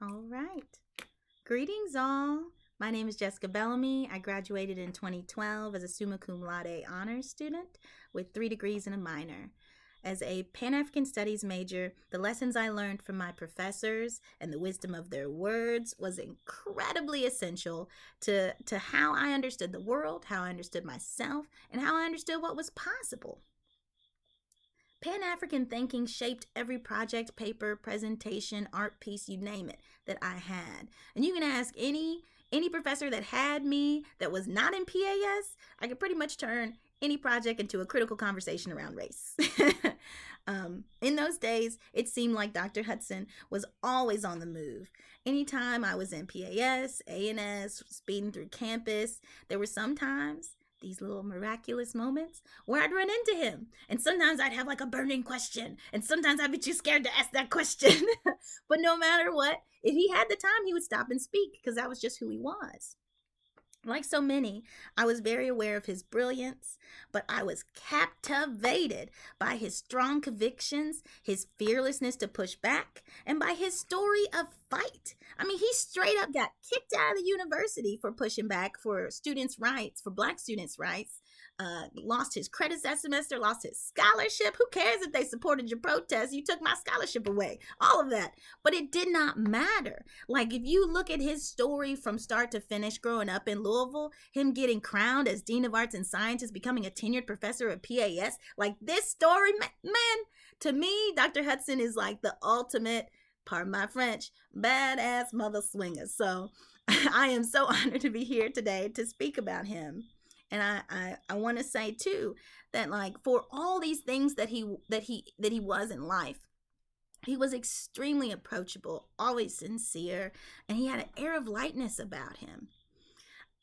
All right. Greetings, all. My name is Jessica Bellamy. I graduated in 2012 as a summa cum laude honors student with 3 degrees and a minor. As a Pan African Studies major, the lessons I learned from my professors and the wisdom of their words was incredibly essential to how I understood the world, how I understood myself, and how I understood what was possible. Pan African thinking shaped every project, paper, presentation, art piece, you name it, that I had. And you can ask any professor that had me that was not in PAS, I could pretty much turn any project into a critical conversation around race. In those days, it seemed like Dr. Hudson was always on the move. Anytime I was in PAS, A&S, speeding through campus, there were sometimes these little miraculous moments where I'd run into him. And sometimes I'd have like a burning question. And sometimes I'd be too scared to ask that question. But no matter what, if he had the time, he would stop and speak because that was just who he was. Like so many, I was very aware of his brilliance, but I was captivated by his strong convictions, his fearlessness to push back, and by his story of fight. I mean, he straight up got kicked out of the university for pushing back for students' rights, for Black students' rights. Lost his credits that semester, lost his scholarship. Who cares if they supported your protest? You took my scholarship away. All of that. But it did not matter. Like, if you look at his story from start to finish growing up in Louisville, him getting crowned as Dean of Arts and Sciences, becoming a tenured professor at PAS, like this story, man, to me, Dr. Hudson is like the ultimate, pardon my French, badass mother swinger. So I am so honored to be here today to speak about him. And I want to say too that, like, for all these things that he was in life, he was extremely approachable, always sincere, and he had an air of lightness about him.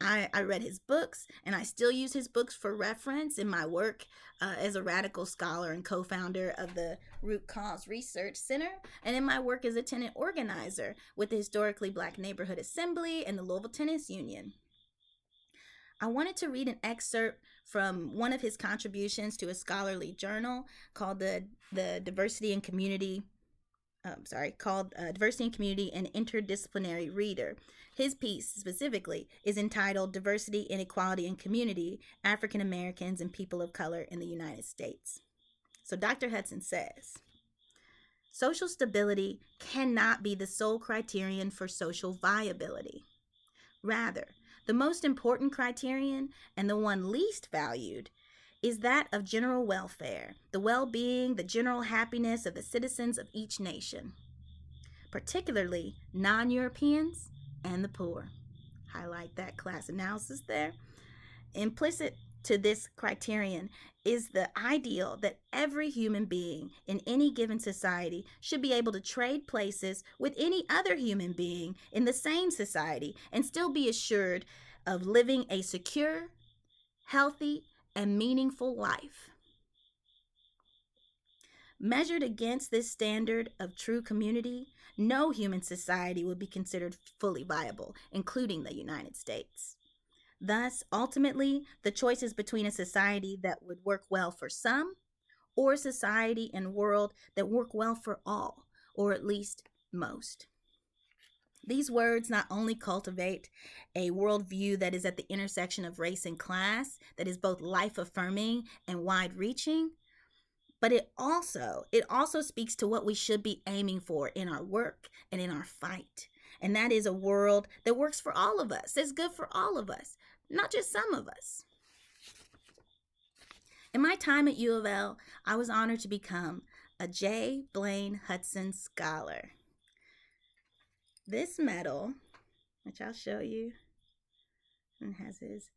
I read his books, and I still use his books for reference in my work as a radical scholar and co-founder of the Root Cause Research Center, and in my work as a tenant organizer with the Historically Black Neighborhood Assembly and the Louisville Tenants Union. I wanted to read an excerpt from one of his contributions to a scholarly journal called the Diversity and Community, Diversity and Community and Interdisciplinary Reader. His piece specifically is entitled Diversity, Inequality, and Community, African Americans and People of Color in the United States. So Dr. Hudson says, social stability cannot be the sole criterion for social viability. Rather, the most important criterion, and the one least valued, is that of general welfare, the well-being, the general happiness of the citizens of each nation, particularly non-Europeans and the poor. Highlight that class analysis there. Implicit to this criterion is the ideal that every human being in any given society should be able to trade places with any other human being in the same society and still be assured of living a secure, healthy, and meaningful life. Measured against this standard of true community, no human society would be considered fully viable, including the United States. Thus, ultimately, the choice is between a society that would work well for some, or a society and world that work well for all, or at least most. These words not only cultivate a worldview that is at the intersection of race and class, that is both life-affirming and wide-reaching, but it also speaks to what we should be aiming for in our work and in our fight. And that is a world that works for all of us, that's good for all of us, not just some of us. In my time at U of L, I was honored to become a J. Blaine Hudson Scholar. This medal, which I'll show you, and has his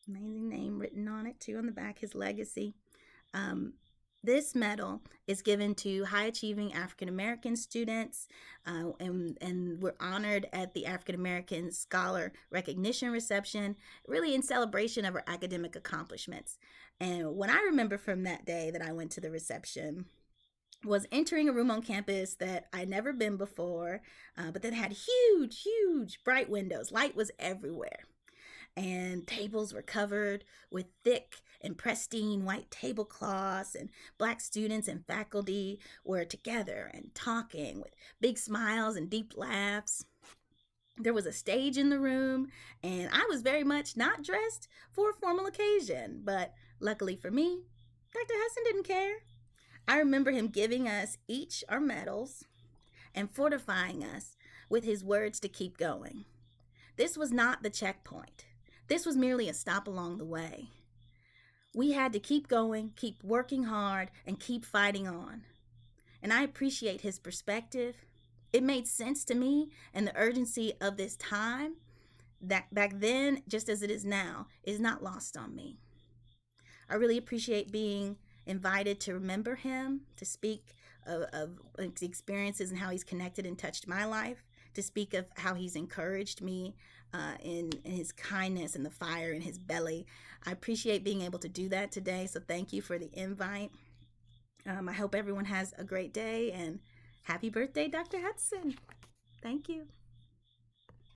amazing name written on it too on the back, his legacy. This medal is given to high-achieving African-American students, and we're honored at the African-American Scholar Recognition Reception, really in celebration of our academic accomplishments. And what I remember from that day that I went to the reception was entering a room on campus that I'd never been before, but that had huge, bright windows. Light was everywhere. And tables were covered with thick and pristine white tablecloths, and Black students and faculty were together and talking with big smiles and deep laughs. There was a stage in the room, and I was very much not dressed for a formal occasion, but luckily for me, Dr. Hudson didn't care. I remember him giving us each our medals and fortifying us with his words to keep going. This was not the checkpoint. This was merely a stop along the way. We had to keep going, keep working hard, and keep fighting on. And I appreciate his perspective. It made sense to me, and the urgency of this time, that back then, just as it is now, is not lost on me. I really appreciate being invited to remember him, to speak of experiences and how he's connected and touched my life, to speak of how he's encouraged me in his kindness and the fire in his belly. I appreciate being able to do that today, so thank you for the invite. I hope everyone has a great day, and happy birthday, Dr. Hudson. Thank you.